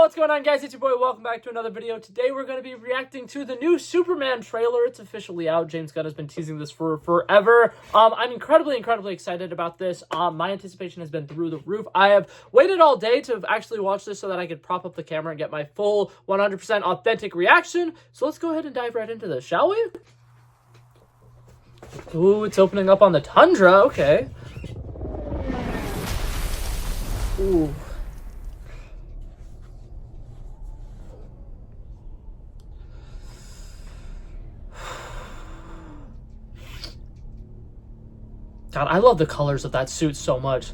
What's going on, guys? It's your boy. Welcome back to another video. Today we're going to be reacting to the new Superman trailer. It's officially out. James Gunn has been teasing this for forever. I'm incredibly excited about this. My anticipation has been through the roof. I have waited all day to actually watch this so that I could prop up the camera and get my full 100% authentic reaction. So let's go ahead and dive right into this, shall we? Ooh, it's opening up on the tundra. Okay. Ooh. God, I love the colors of that suit so much.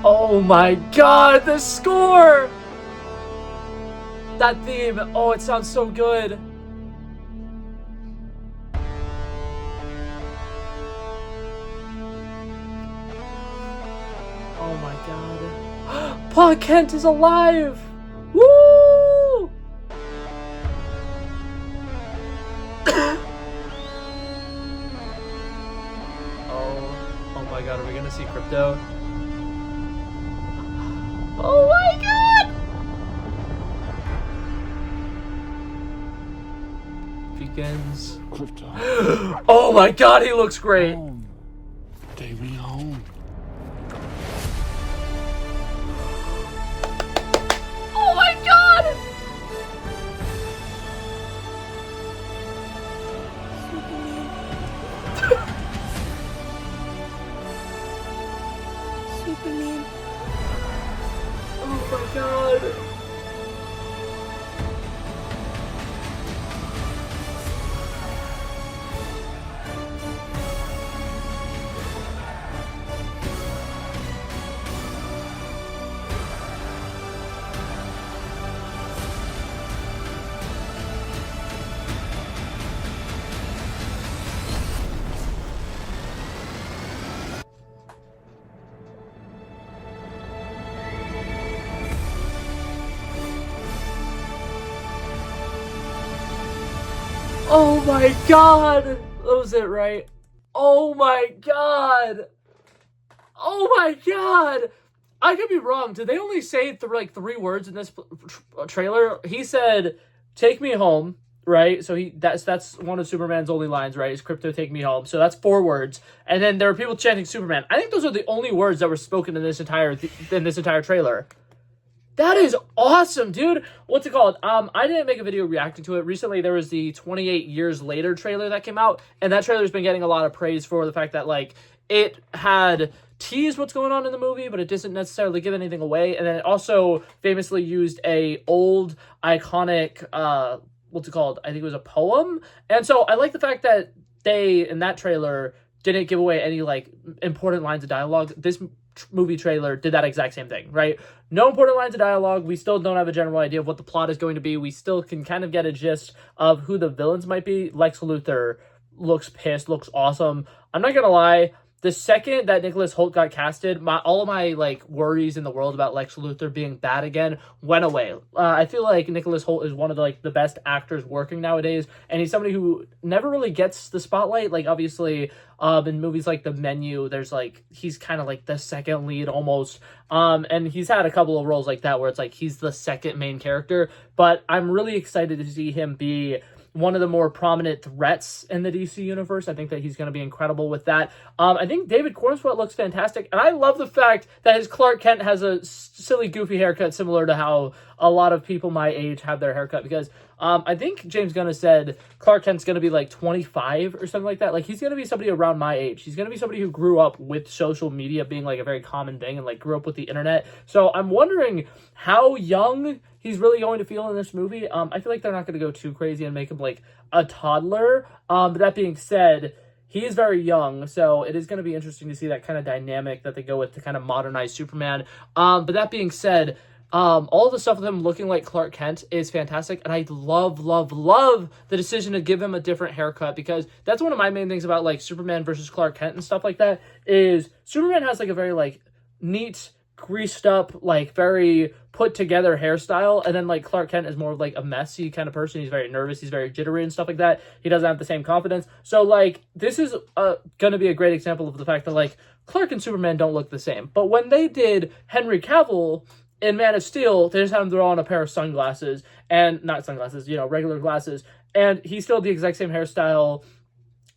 Oh my God, the score! That theme, oh, it sounds so good. Oh my God. Clark Kent is alive! Woo! Oh my God, are we gonna see Crypto? Oh my God! Begins. Crypto. Oh my God, he looks great. Home. Take me home. Oh my God! Superman. Oh my God! Oh my God! That was it, right? Oh my God! Oh my God! I could be wrong. Did they only say like 3 words in this trailer? He said, "Take me home," right? So that's one of Superman's only lines, right? Is "Crypto, take me home." So that's 4 words. And then there are people chanting Superman. I think those are the only words that were spoken in this entire trailer. That is awesome, dude. What's it called? I didn't make a video reacting to it. Recently, there was the 28 Years Later trailer that came out, and that trailer's been getting a lot of praise for the fact that, like, it had teased what's going on in the movie, but it doesn't necessarily give anything away. And then it also famously used a old, iconic, what's it called? I think it was a poem. And so I like the fact that they, in that trailer, didn't give away any, like, important lines of dialogue. This movie trailer did that exact same thing, right? No important lines of dialogue. We still don't have a general idea of what the plot is going to be. We still can kind of get a gist of who the villains might be. Lex Luthor looks pissed, looks awesome. I'm not gonna lie, the second that Nicholas Hoult got casted, all of my like worries in the world about Lex Luthor being bad again went away. I feel like Nicholas Hoult is one of the best actors working nowadays, and he's somebody who never really gets the spotlight. Like, obviously, in movies like The Menu, there's like he's kind of like the second lead almost. And he's had a couple of roles like that where it's like he's the second main character. But I'm really excited to see him be one of the more prominent threats in the DC universe. I think that he's going to be incredible with that. I think David Cornswet looks fantastic, and I love the fact that his Clark Kent has a silly, goofy haircut similar to how a lot of people my age have their haircut, because I think James Gunn has said Clark Kent's going to be like 25 or something like that. Like, he's going to be somebody around my age. He's going to be somebody who grew up with social media being like a very common thing and like grew up with the internet. So I'm wondering how young he's really going to feel in this movie. I feel like they're not going to go too crazy and make him like a toddler. But that being said, he is very young, so it is going to be interesting to see that kind of dynamic that they go with to kind of modernize Superman. But that being said, all the stuff with him looking like Clark Kent is fantastic, and I love the decision to give him a different haircut, because that's one of my main things about like Superman versus Clark Kent and stuff like that, is Superman has like a very like neat, greased up, like very put together hairstyle, and then like Clark Kent is more of like a messy kind of person. He's very nervous, he's very jittery and stuff like that. He doesn't have the same confidence. So like this is gonna be a great example of the fact that like Clark and Superman don't look the same. But when they did Henry Cavill in Man of Steel, they just had him throw on a pair of sunglasses, and not sunglasses, regular glasses, and he still had the exact same hairstyle,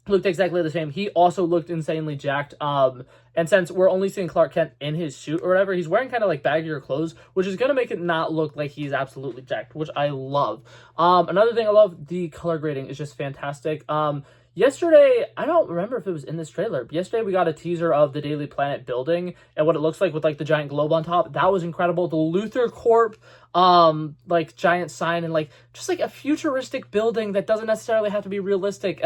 looked exactly the same. He also looked insanely jacked. And since we're only seeing Clark Kent in his suit or whatever, he's wearing kind of like baggier clothes, which is gonna make it not look like he's absolutely jacked, which I love. Another thing I love, the color grading is just fantastic. Yesterday, I don't remember if it was in this trailer, but yesterday we got a teaser of the Daily Planet building and what it looks like with like the giant globe on top. That was incredible. The Luthor Corp, like giant sign, and like just like a futuristic building that doesn't necessarily have to be realistic.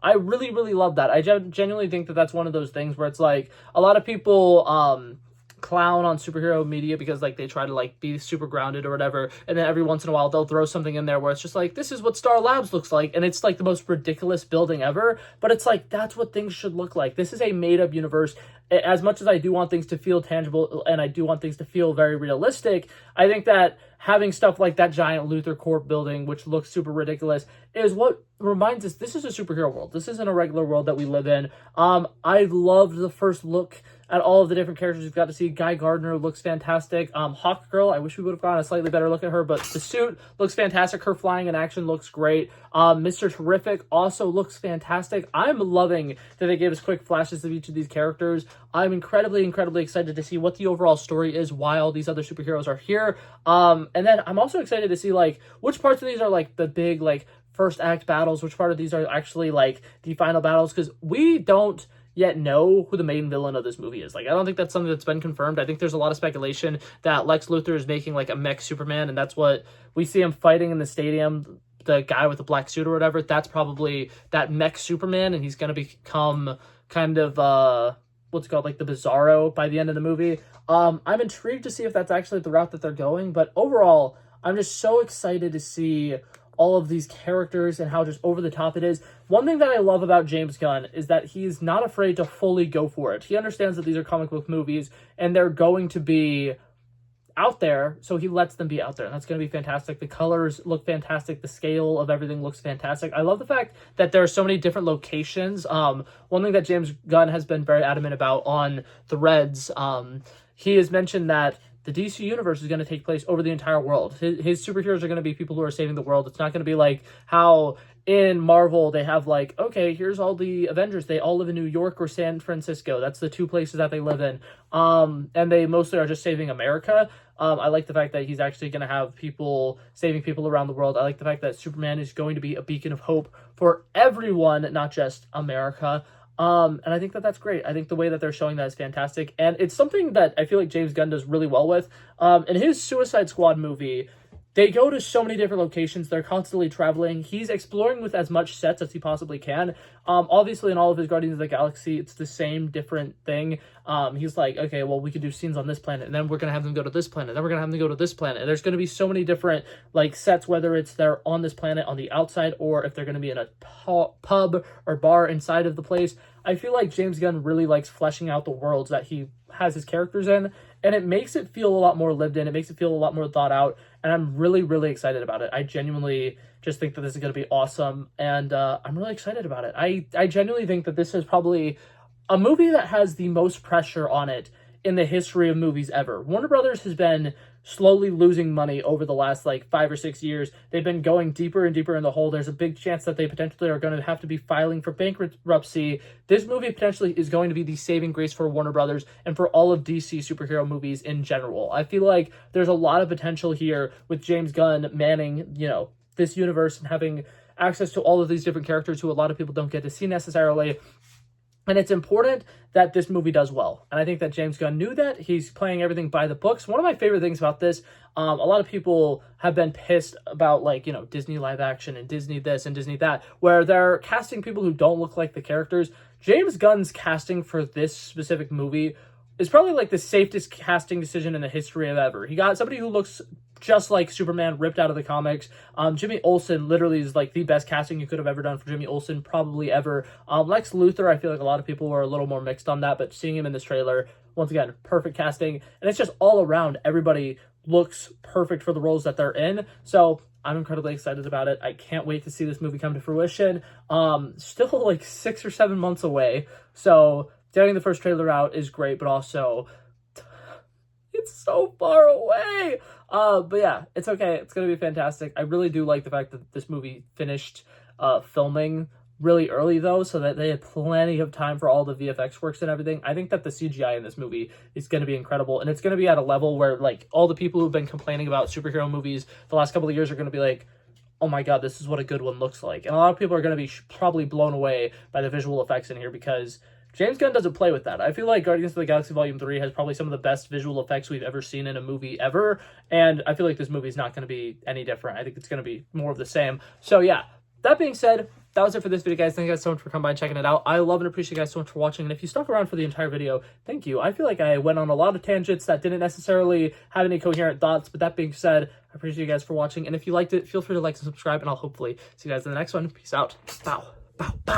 I really, really love that. I genuinely think that that's one of those things where it's like a lot of people, clown on superhero media because like they try to like be super grounded or whatever, and then every once in a while they'll throw something in there where it's just like, this is what Star Labs looks like, and it's like the most ridiculous building ever, but it's like that's what things should look like. This is a made-up universe. As much as I do want things to feel tangible and I do want things to feel very realistic, I think that having stuff like that giant Luthor Corp building, which looks super ridiculous, is what reminds us this is a superhero world. This isn't a regular world that we live in. I loved the first look at all of the different characters we've got to see. Guy Gardner looks fantastic. Hawkgirl, I wish we would have gotten a slightly better look at her, but the suit looks fantastic. Her flying in action looks great. Mr. Terrific also looks fantastic. I'm loving that they gave us quick flashes of each of these characters. I'm incredibly, incredibly excited to see what the overall story is, why all these other superheroes are here. And then I'm also excited to see like which parts of these are like the big like first act battles, which part of these are actually like the final battles, because we don't yet know who the main villain of this movie is. Like, I don't think that's something that's been confirmed. I think there's a lot of speculation that Lex Luthor is making like a mech Superman, and that's what we see him fighting in the stadium, the guy with the black suit or whatever. That's probably that mech Superman, and he's going to become kind of what's it called, like the Bizarro by the end of the movie. I'm intrigued to see if that's actually the route that they're going, but overall I'm just so excited to see all of these characters and how just over the top it is. One thing that I love about James Gunn is that he's not afraid to fully go for it. He understands that these are comic book movies and they're going to be out there, so he lets them be out there, and that's going to be fantastic. The colors look fantastic. The scale of everything looks fantastic. I love the fact that there are so many different locations. One thing that James Gunn has been very adamant about on Threads, he has mentioned that the DC universe is going to take place over the entire world. His superheroes are going to be people who are saving the world. It's not going to be like how in Marvel they have like, okay, here's all the Avengers. They all live in New York or San Francisco. That's the two places that they live in. And they mostly are just saving America. I like the fact that he's actually going to have people saving people around the world. I like the fact that Superman is going to be a beacon of hope for everyone, not just America. And I think that that's great. I think the way that they're showing that is fantastic. And it's something that I feel like James Gunn does really well with. In his Suicide Squad movie, they go to so many different locations. They're constantly traveling. He's exploring with as much sets as he possibly can. Obviously, in all of his Guardians of the Galaxy, it's the same different thing. He's like, okay, well, we could do scenes on this planet, and then we're going to have them go to this planet, then we're going to have them go to this planet. And there's going to be so many different like sets, whether it's they're on this planet on the outside or if they're going to be in a pub or bar inside of the place. I feel like James Gunn really likes fleshing out the worlds that he has his characters in, and it makes it feel a lot more lived in. It makes it feel a lot more thought out, and I'm really, really excited about it. I genuinely just think that this is going to be awesome, and I'm really excited about it. I genuinely think that this is probably a movie that has the most pressure on it in the history of movies ever. Warner Brothers has been slowly losing money over the last like 5 or 6 years. They've been going deeper and deeper in the hole. There's a big chance that they potentially are going to have to be filing for bankruptcy. This movie potentially is going to be the saving grace for Warner Brothers and for all of DC superhero movies in general. I feel like there's a lot of potential here with James Gunn manning, this universe and having access to all of these different characters who a lot of people don't get to see necessarily. And it's important that this movie does well. And I think that James Gunn knew that. He's playing everything by the books. One of my favorite things about this, a lot of people have been pissed about Disney live action and Disney this and Disney that, where they're casting people who don't look like the characters. James Gunn's casting for this specific movie is probably like the safest casting decision in the history of ever. He got somebody who looks just like Superman ripped out of the comics. Jimmy Olsen literally is like the best casting you could have ever done for Jimmy Olsen, probably ever. Lex Luthor, I feel like a lot of people were a little more mixed on that, but seeing him in this trailer, Once again, perfect casting, and it's just all around. Everybody looks perfect for the roles that they're in. So I'm incredibly excited about it. I can't wait to see this movie come to fruition. Still like 6 or 7 months away. So getting the first trailer out is great, but also it's so far away. But yeah, it's okay. It's going to be fantastic. I really do like the fact that this movie finished filming really early, though, so that they had plenty of time for all the VFX works and everything. I think that the CGI in this movie is going to be incredible, and it's going to be at a level where, like, all the people who've been complaining about superhero movies the last couple of years are going to be like, oh my god, this is what a good one looks like. And a lot of people are going to be probably blown away by the visual effects in here, because James Gunn doesn't play with that. I feel like Guardians of the Galaxy Volume 3 has probably some of the best visual effects we've ever seen in a movie ever, and I feel like this movie is not going to be any different. I think it's going to be more of the same. So yeah, that being said, that was it for this video, guys. Thank you guys so much for coming by and checking it out. I love and appreciate you guys so much for watching, and if you stuck around for the entire video, thank you. I feel like I went on a lot of tangents that didn't necessarily have any coherent thoughts, but that being said, I appreciate you guys for watching, and if you liked it, feel free to like and subscribe, and I'll hopefully see you guys in the next one. Peace out. Bow. Bow. Bow.